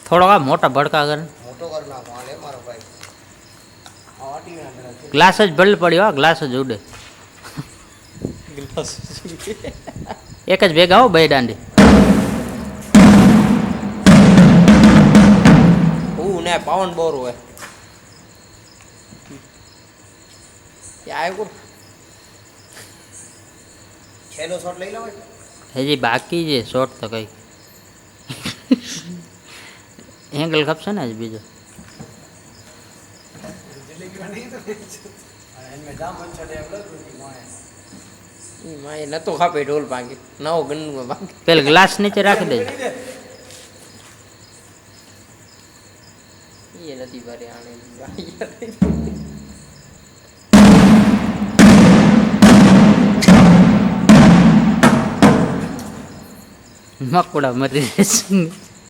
થોડોક આ મોટા ભડકા કરે મોટો કર નાખો હાલે મારો ભાઈ ગ્લાસ જ ભલે પડ્યો ગ્લાસ જ ઉડે એક જ ભેગા હો બે દાંડી હું ને પાવન બોર હોય આવ્યો છેલ્લો શોટ લઈ લો હજી બાકી છે શોર્ટ તો કઈ એંગલ ખપશે ને જ બીજો માય નતો ખાપે ઢોલ ભાંગે નવો ગન્નું ભાંગે પેલા ગ્લાસ નીચે રાખી દેજો એ નથી ભરે આને મકોડા મરી જશે